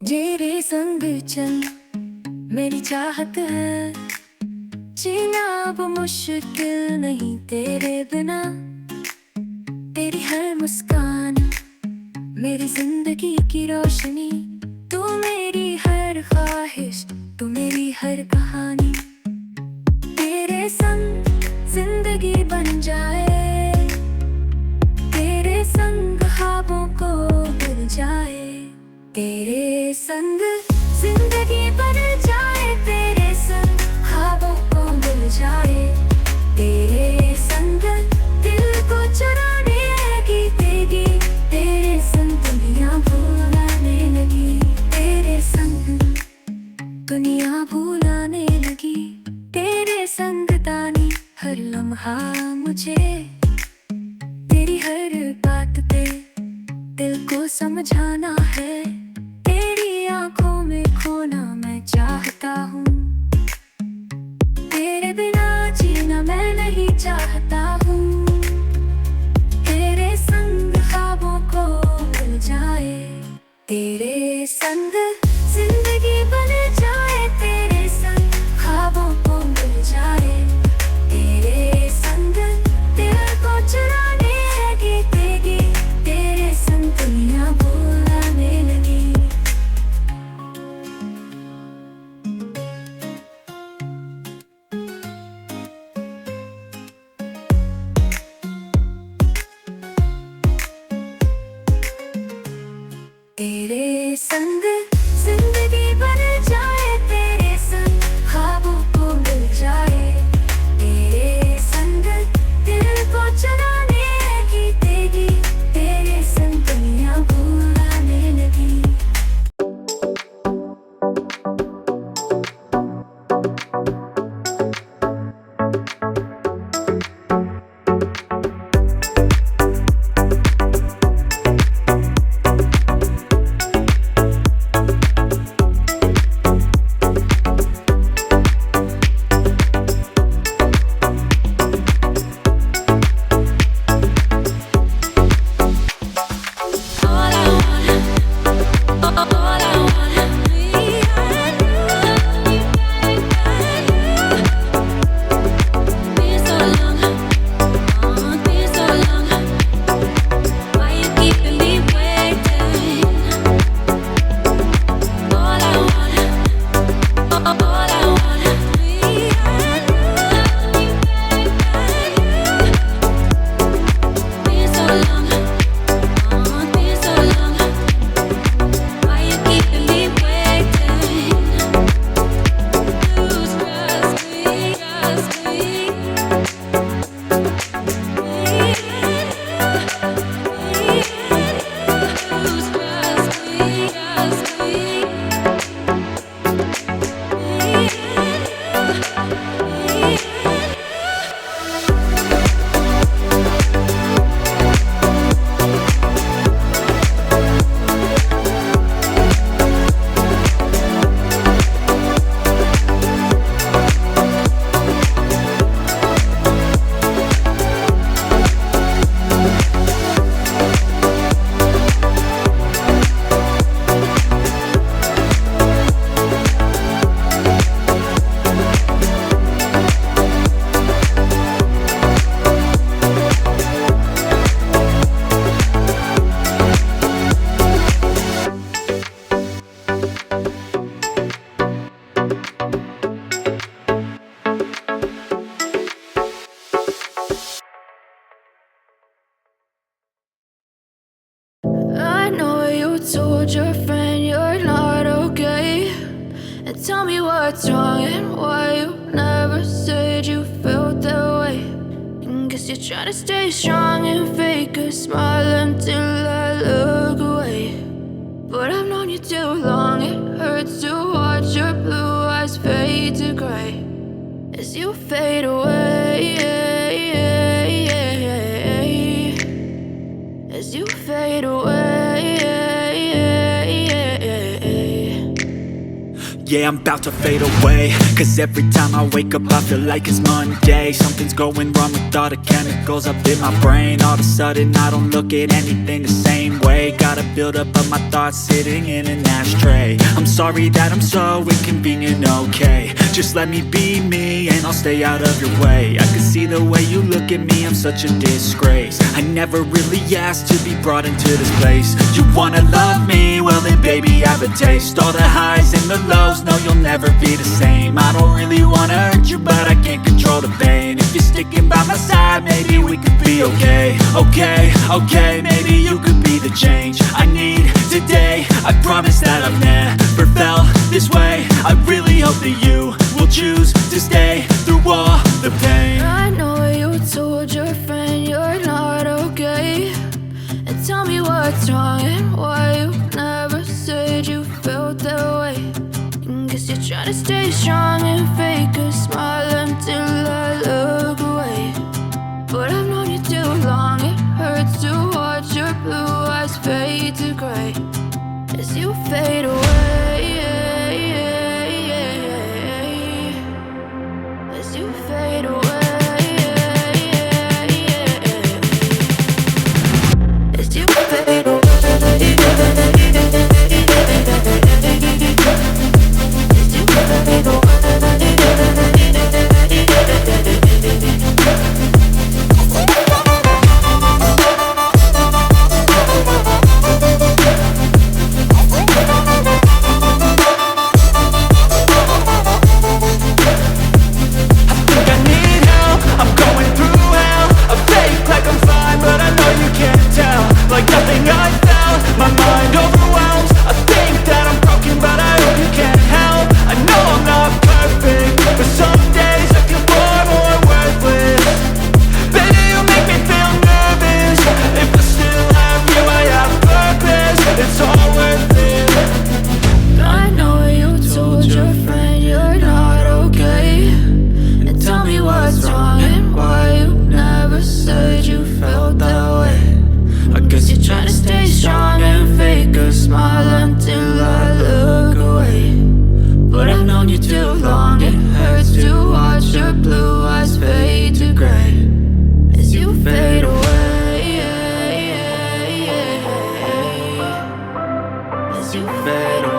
तेरे संग चल मेरी चाहत है, जीना अब मुश्किल नहीं तेरे बिना। तेरी हर मुस्कान मेरी जिंदगी की रोशनी, तू मेरी हर ख्वाहिश, तू मेरी हर कहानी। तेरे संग जिंदगी बन जाए, तेरे संग ख्वाबों को मिल जाए। तेरे संग जिंदगी बन जाए, तेरे संग ख्वाबों को मिल जाए। तेरे संग दिल को चुराने लगी तेगी, तेरे संग दुनिया भुलाने लगी। तेरे संग दुनिया भुलाने लगी, तेरे संग तानी हर लम्हा मुझे। तेरी हर बात पे दिल को समझाना है, तेरी आंखों में खोना मैं चाहता हूँ। तेरे बिना जीना मैं नहीं चाहता हूँ। तेरे संग ख्वाबों को मिल जाए, तेरे संग जिंदगी बन जाए। तेरे संग ख्वाबों को मिल जाए, तेरे संग दिल को चुराने लगी तेगी, तेरे संग दुनिया भुलाने लगी। तेरे संग जिंदगी बन जाए, तेरे संग ख्वाबों को मिल जाए। तेरे संग दिल को चुराने लगी तेगी, तेरे संग दुनिया भुलाने लगी। I know you told your friend you're not okay, and tell me what's wrong and why you never said you felt that way. And guess you're trying to stay strong and fake a smile until I look away. But I've known you too long, it hurts to watch your blue eyes fade to gray as you fade away, as you fade away. Yeah, I'm about to fade away, cause every time I wake up I feel like it's Monday. Something's going wrong with all the chemicals up in my brain. All of a sudden I don't look at anything the same way. Got a buildup of my thoughts sitting in an ashtray. I'm sorry that I'm so inconvenient, okay. Just let me be me and I'll stay out of your way. I can see the way you look at me, I'm such a disgrace. I never really asked to be brought into this place. You wanna love me? Well then baby, have a taste. All the highs and the lows, no, you'll never be the same. I don't really wanna hurt you, but I can't control the pain. If you're sticking by my side, maybe we could be okay. Okay, maybe you could be the change I need today. I promise that I've never felt this way. I really hope that you will choose to stay through all the pain. I know you told your friend you're not okay, and tell me what's wrong and why you never said you felt that way. Guess you're trying to stay strong and fake a smile until I look away. But I've known you too long, it hurts to watch your blue eyes fade to gray as you fade away. As you fade away. As you fade away. As you fade away.